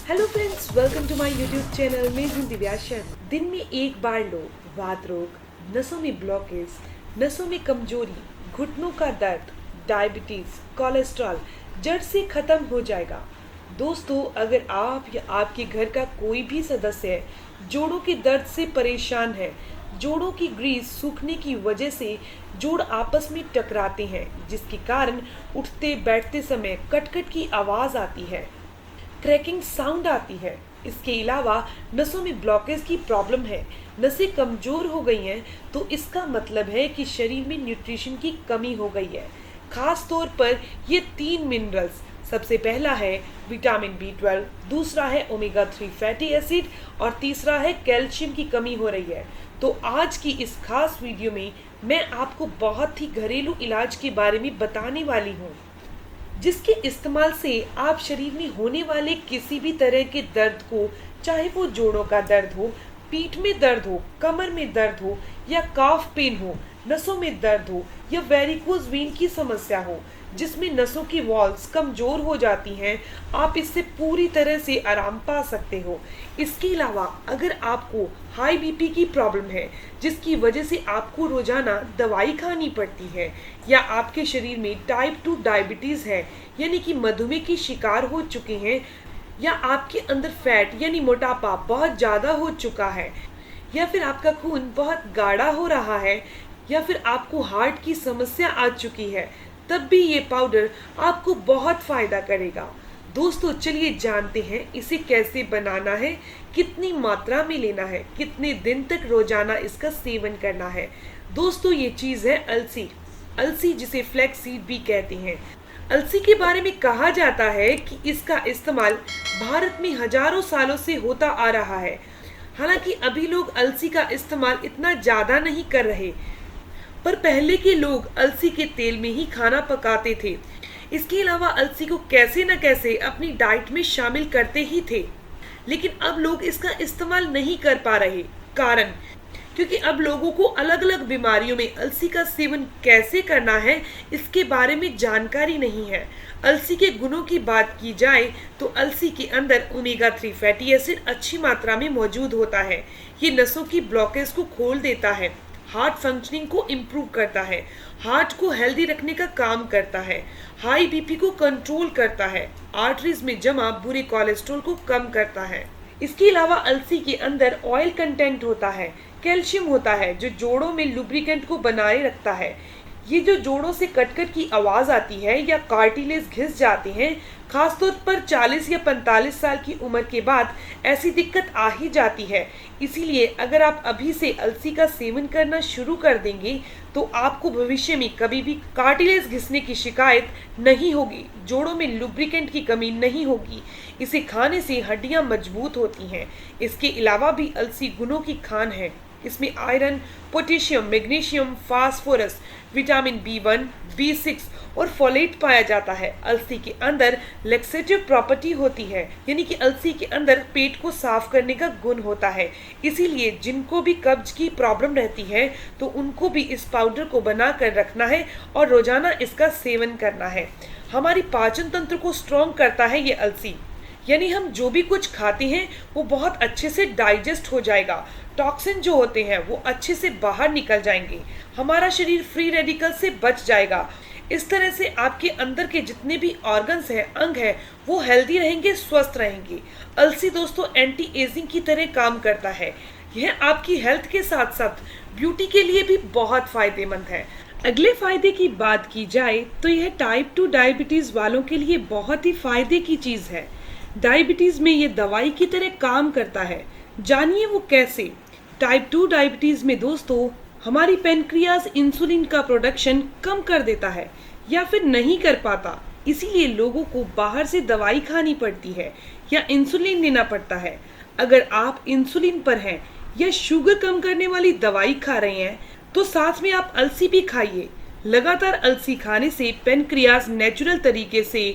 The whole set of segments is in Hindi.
Hello friends, welcome to my YouTube channel. मैं हूं दिव्या शर्मा। दिन में एक बार लो, वात रोग, नसों में ब्लॉकेज, नसों में कमजोरी, घुटनों का दर्द, डायबिटीज, कोलेस्ट्रॉल जड़ से खत्म हो जाएगा। दोस्तों, अगर आप या आपके घर का कोई भी सदस्य जोड़ों के दर्द से परेशान है, जोड़ों की ग्रीस सूखने की वजह से जोड़ आपस में टकराते हैं, जिसके कारण उठते बैठते समय कटकट की आवाज आती है, क्रैकिंग साउंड आती है। इसके अलावा नसों में ब्लॉकेज की प्रॉब्लम है, नसें कमजोर हो गई हैं, तो इसका मतलब है कि शरीर में न्यूट्रिशन की कमी हो गई है। खास तौर पर ये 3 मिनरल्स, सबसे पहला है विटामिन B12, दूसरा है ओमेगा 3 फैटी एसिड और तीसरा है कैल्शियम की कमी हो रही है। तो आज की इस खास वीडियो में मैं आपको बहुत ही घरेलू इलाज के बारे में बताने वाली हूँ, जिसके इस्तेमाल से आप शरीर में होने वाले किसी भी तरह के दर्द को, चाहे वो जोड़ों का दर्द हो, पीठ में दर्द हो, कमर में दर्द हो या काफ पेन हो, नसों में दर्द हो या वेरिकोज वेन की समस्या हो, जिसमें नसों की वॉल्स कमजोर हो जाती हैं, आप इससे पूरी तरह से आराम पा सकते हो। इसके अलावा अगर आपको हाई बीपी की प्रॉब्लम है, जिसकी वजह से आपको रोजाना दवाई खानी पड़ती है, या आपके शरीर में टाइप 2 डायबिटीज है, यानी कि मधुमेह की शिकार हो चुके हैं, या आपके अंदर फैट यानी मोटापा बहुत ज़्यादा हो चुका है, या फिर आपका खून बहुत गाढ़ा हो रहा है, या फिर आपको हार्ट की समस्या आ चुकी है, तब भी ये पाउडर आपको बहुत फायदा करेगा। दोस्तों, चलिए जानते हैं इसे कैसे बनाना है, कितनी मात्रा में लेना है, कितने दिन तक रोजाना इसका सेवन करना है। दोस्तों, ये चीज है अलसी। अलसी, जिसे फ्लैक्स सीड भी कहते हैं। अलसी के बारे में कहा जाता है कि इसका इस्तेमाल भारत में हजारों सालों से होता आ रहा है। हालांकि अभी लोग अलसी का इस्तेमाल इतना ज्यादा नहीं कर रहे, पर पहले के लोग अलसी के तेल में ही खाना पकाते थे। इसके अलावा अलसी को कैसे न कैसे अपनी डाइट में शामिल करते ही थे, लेकिन अब लोग इसका इस्तेमाल नहीं कर पा रहे। कारण, क्योंकि अब लोगों को अलग अलग बीमारियों में अलसी का सेवन कैसे करना है, इसके बारे में जानकारी नहीं है। अलसी के गुणों की बात की जाए तो अलसी के अंदर ओमेगा 3 फैटी एसिड अच्छी मात्रा में मौजूद होता है। ये नसों की ब्लॉकेज को खोल देता है, हार्ट फंक्शनिंग को इम्प्रूव करता है, हार्ट को हेल्दी रखने का काम करता है, हाई बीपी को कंट्रोल करता है, आर्टरीज में जमा बुरे कोलेस्ट्रॉल को कम करता है। इसके अलावा अलसी के अंदर ऑयल कंटेंट होता है, कैल्शियम होता है, जो जोड़ों में लुब्रिकेंट को बनाए रखता है। ये जो जोड़ों से कटकट की आवाज आती है या कार्टिलेज घिस जाते हैं, खासतौर पर 40 या 45 साल की उम्र के बाद ऐसी दिक्कत आ ही जाती है। इसीलिए अगर आप अभी से अलसी का सेवन करना शुरू कर देंगे तो आपको भविष्य में कभी भी कार्टिलेज घिसने की शिकायत नहीं होगी, जोड़ों में लुब्रिकेंट की कमी नहीं होगी। इसे खाने से हड्डियां मजबूत होती हैं। इसके अलावा भी अलसी गुणों की खान है। इसमें iron, potassium, magnesium, phosphorus, vitamin B1, B6 और फोलेट पाया जाता है। अलसी के अंदर लेक्सेटिव प्रॉपर्टी होती है, यानी कि अलसी के अंदर पेट को साफ करने का गुण होता है। इसीलिए जिनको भी कब्ज की प्रॉब्लम रहती है तो उनको भी इस पाउडर को बना कर रखना है और रोजाना इसका सेवन करना है। हमारी पाचन तंत्र को स्ट्रॉन्ग करता है ये अलसी, यानी हम जो भी कुछ खाते हैं वो बहुत अच्छे से डाइजेस्ट हो जाएगा। टॉक्सिन जो होते हैं वो अच्छे से बाहर निकल जाएंगे, हमारा शरीर फ्री रेडिकल से बच जाएगा। इस तरह से आपके अंदर के जितने भी ऑर्गन्स हैं, अंग हैं, वो हेल्दी रहेंगे, स्वस्थ रहेंगे। अलसी दोस्तों एंटी एजिंग की तरह काम करता है। यह आपकी हेल्थ के साथ साथ ब्यूटी के लिए भी बहुत फायदेमंद है। अगले फायदे की बात की जाए तो यह टाइप 2 डायबिटीज वालों के लिए बहुत ही फायदे की चीज है। डायबिटीज में ये दवाई की तरह काम करता है। जानिए वो कैसे। टाइप 2 डायबिटीज में दोस्तों हमारी पेनक्रियाज इंसुलिन का प्रोडक्शन कम कर देता है या फिर नहीं कर पाता, इसीलिए लोगों को बाहर से दवाई खानी पड़ती है या इंसुलिन लेना पड़ता है। अगर आप इंसुलिन पर हैं या शुगर कम करने वाली दवाई खा रहे हैं तो साथ में आप अलसी भी खाइए। लगातार अलसी खाने से पेनक्रियाज नेचुरल तरीके से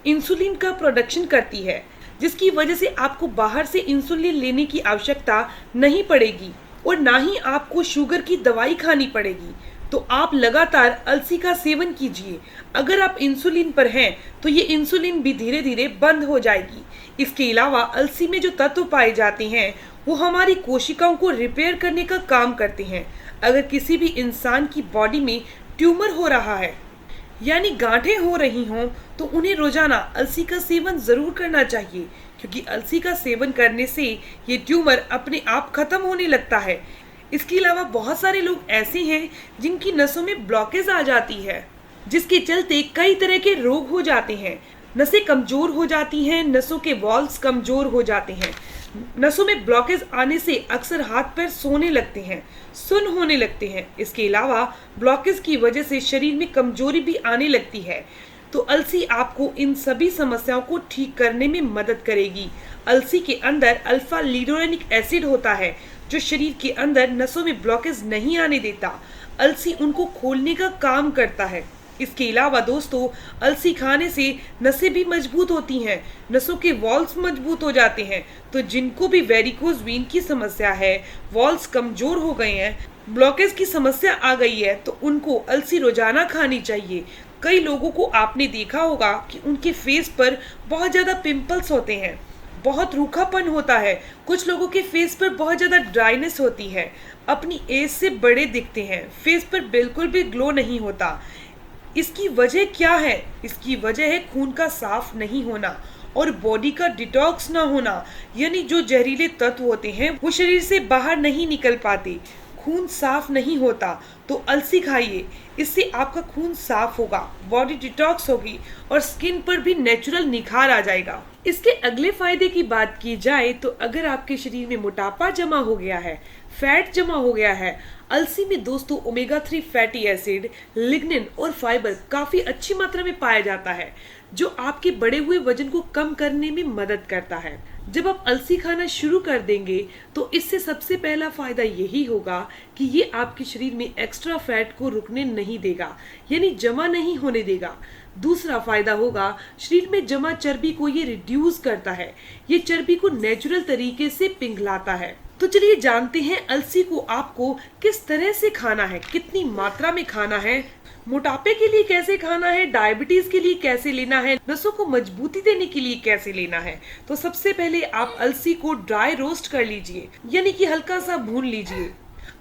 इंसुलिन का प्रोडक्शन करती है, जिसकी वजह से आपको बाहर से इंसुलिन लेने की आवश्यकता नहीं पड़ेगी और ना ही आपको शुगर की दवाई खानी पड़ेगी। तो आप लगातार अलसी का सेवन कीजिए। अगर आप इंसुलिन पर हैं तो ये इंसुलिन भी धीरे धीरे बंद हो जाएगी। इसके अलावा अलसी में जो तत्व पाए जाते हैं वो हमारी कोशिकाओं को रिपेयर करने का काम करते हैं। अगर किसी भी इंसान की बॉडी में ट्यूमर हो रहा है यानी गांठें हो रही हों तो उन्हें रोजाना अलसी का सेवन जरूर करना चाहिए, क्योंकि अलसी का सेवन करने से ये ट्यूमर अपने आप खत्म होने लगता है। इसके अलावा बहुत सारे लोग ऐसे हैं जिनकी नसों में ब्लॉकेज आ जाती है, जिसके चलते कई तरह के रोग हो जाते हैं। नसें कमजोर हो जाती हैं, नसों के वॉल्स कमजोर हो जाते हैं। नसों में ब्लॉकेज आने से अक्सर हाथ पैर सोने लगते हैं, सुन्न होने लगते हैं। इसके अलावा ब्लॉकेज की वजह से शरीर में कमजोरी भी आने लगती है। तो अलसी आपको इन सभी समस्याओं को ठीक करने में मदद करेगी। अलसी के अंदर अल्फा लिनोलेनिक एसिड होता है जो शरीर के अंदर नसों में ब्लॉकेज नहीं आने देता। अलसी उनको खोलने का काम करता है। इसके अलावा दोस्तों, अलसी खाने से नसें भी मजबूत होती हैं, नसों के वॉल्स मजबूत हो जाते हैं। तो जिनको भी वेरिकोज वेन की समस्या है, वॉल्स कमजोर हो गए हैं, ब्लॉकेज की समस्या आ गई है, तो उनको अलसी रोजाना खानी चाहिए। कई लोगों को आपने देखा होगा कि उनके फेस पर बहुत ज्यादा पिंपल्स होते हैं, बहुत रूखापन होता है। कुछ लोगों के फेस पर बहुत ज्यादा ड्राइनेस होती है, अपनी एज से बड़े दिखते हैं, फेस पर बिल्कुल भी ग्लो नहीं होता। इसकी वजह क्या है? इसकी वजह है खून का साफ नहीं होना और बॉडी का डिटॉक्स ना होना, यानी जो जहरीले तत्व होते हैं वो शरीर से बाहर नहीं निकल पाते, खून साफ नहीं होता। तो अलसी खाइए, इससे आपका खून साफ होगा, बॉडी डिटॉक्स होगी और स्किन पर भी नेचुरल निखार आ जाएगा। इसके अगले फायदे की बात की जाए तो अगर आपके शरीर में मोटापा जमा हो गया है, फैट जमा हो गया है, अलसी में दोस्तों ओमेगा 3 फैटी एसिड, लिग्निन और फाइबर काफी अच्छी मात्रा में पाया जाता है, जो आपके बढ़े हुए वजन को कम करने में मदद करता है। जब आप अलसी खाना शुरू कर देंगे तो इससे सबसे पहला फायदा यही होगा कि ये आपके शरीर में एक्स्ट्रा फैट को रुकने नहीं देगा, यानी जमा नहीं होने देगा। दूसरा फायदा होगा, शरीर में जमा चर्बी को ये रिड्यूस करता है, ये चर्बी को नेचुरल तरीके से पिघलाता है। तो चलिए जानते हैं अलसी को आपको किस तरह से खाना है, कितनी मात्रा में खाना है, मोटापे के लिए कैसे खाना है, डायबिटीज के लिए कैसे लेना है, नसों को मजबूती देने के लिए कैसे लेना है। तो सबसे पहले आप अलसी को ड्राई रोस्ट कर लीजिए, यानी कि हल्का सा भून लीजिए।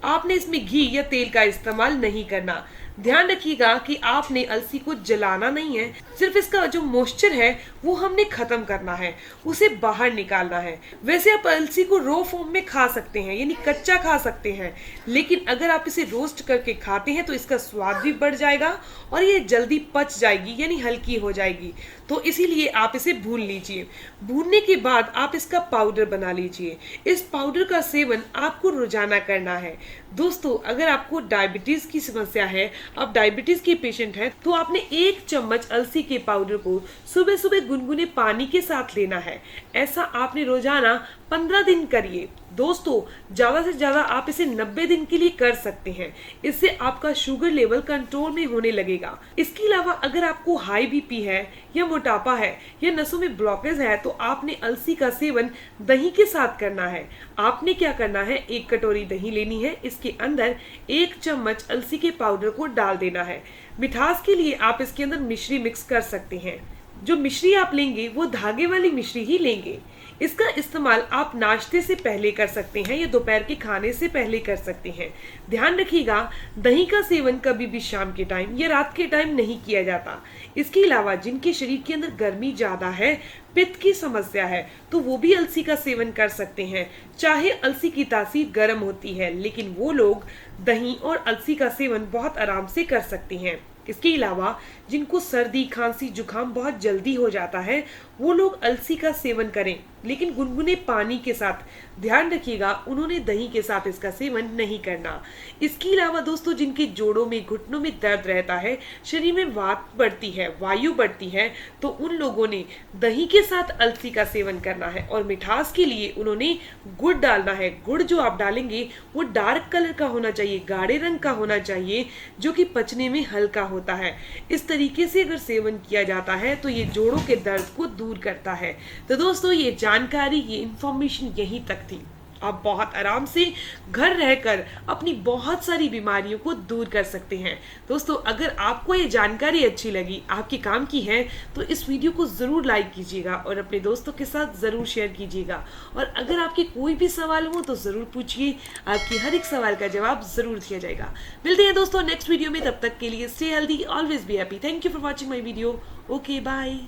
आपने इसमें घी या तेल का इस्तेमाल नहीं करना। ध्यान रखिएगा कि आपने अलसी को जलाना नहीं है, सिर्फ इसका जो मॉइस्चर है वो हमने खत्म करना है, उसे बाहर निकालना है। वैसे आप अलसी को रो फॉर्म में खा सकते हैं, यानी कच्चा खा सकते हैं, लेकिन अगर आप इसे रोस्ट करके खाते हैं तो इसका स्वाद भी बढ़ जाएगा और ये जल्दी पच जाएगी, यानी हल्की हो जाएगी। तो इसीलिए आप इसे भून लीजिए। भूनने के बाद आप इसका पाउडर बना लीजिए। इस पाउडर का सेवन आपको रोजाना करना है। दोस्तों, अगर आपको डायबिटीज की समस्या है, आप डायबिटीज के पेशेंट हैं, तो आपने 1 चम्मच अलसी के पाउडर को सुबह सुबह गुनगुने पानी के साथ लेना है। ऐसा आपने रोजाना 15 दिन करिए। दोस्तों, ज्यादा से ज्यादा आप इसे 90 दिन के लिए कर सकते हैं। इससे आपका शुगर लेवल कंट्रोल में होने लगेगा। इसके अलावा अगर आपको हाई बीपी है या मोटापा है या नसों में ब्लॉकेज है तो आपने अलसी का सेवन दही के साथ करना है। आपने क्या करना है, 1 कटोरी दही लेनी है, इसके अंदर 1 चम्मच अलसी के पाउडर को डाल देना है। मिठास के लिए आप इसके अंदर मिश्री मिक्स कर सकते हैं। जो मिश्री आप लेंगे वो धागे वाली मिश्री ही लेंगे। इसका इस्तेमाल आप नाश्ते से पहले कर सकते हैं या दोपहर के खाने से पहले कर सकते हैं। ध्यान रखिएगा, दही का सेवन कभी भी शाम के टाइम या रात के टाइम नहीं किया जाता। इसके अलावा जिनके शरीर के अंदर गर्मी ज्यादा है, पित्त की समस्या है, तो वो भी अलसी का सेवन कर सकते हैं। चाहे अलसी की तासीर गर्म होती है, लेकिन वो लोग दही और अलसी का सेवन बहुत आराम से कर सकते हैं। इसके अलावा जिनको सर्दी, खांसी, जुकाम बहुत जल्दी हो जाता है, वो लोग अलसी का सेवन करें, लेकिन गुनगुने पानी के साथ। ध्यान रखिएगा, उन्होंने दही के साथ इसका सेवन नहीं करना। इसके अलावा दोस्तों, जिनके जोड़ों में, घुटनों में दर्द रहता है, शरीर में वात बढ़ती है, वायु बढ़ती है, तो उन लोगों ने दही के साथ अलसी का सेवन करना है। और मिठास के लिए उन्होंने गुड़ डालना है। गुड़ जो आप डालेंगे वो डार्क कलर का होना चाहिए, गाढ़े रंग का होना चाहिए, जो कि पचने में हल्का होता है। इस तरीके से अगर सेवन किया जाता है तो ये जोड़ों के दर्द को दूर करता है। तो दोस्तों, ये जानकारी, ये इंफॉर्मेशन यहीं तक थी। आप बहुत आराम से घर रहकर अपनी बहुत सारी बीमारियों को दूर कर सकते हैं। दोस्तों, अगर आपको ये जानकारी अच्छी लगी, आपके काम की है, तो इस वीडियो को ज़रूर लाइक कीजिएगा और अपने दोस्तों के साथ ज़रूर शेयर कीजिएगा। और अगर आपके कोई भी सवाल हो तो ज़रूर पूछिए, आपके हर एक सवाल का जवाब ज़रूर दिया जाएगा। मिलते हैं दोस्तों नेक्स्ट वीडियो में, तब तक के लिए stay healthy, always be happy. Thank you for watching my video. Okay, bye.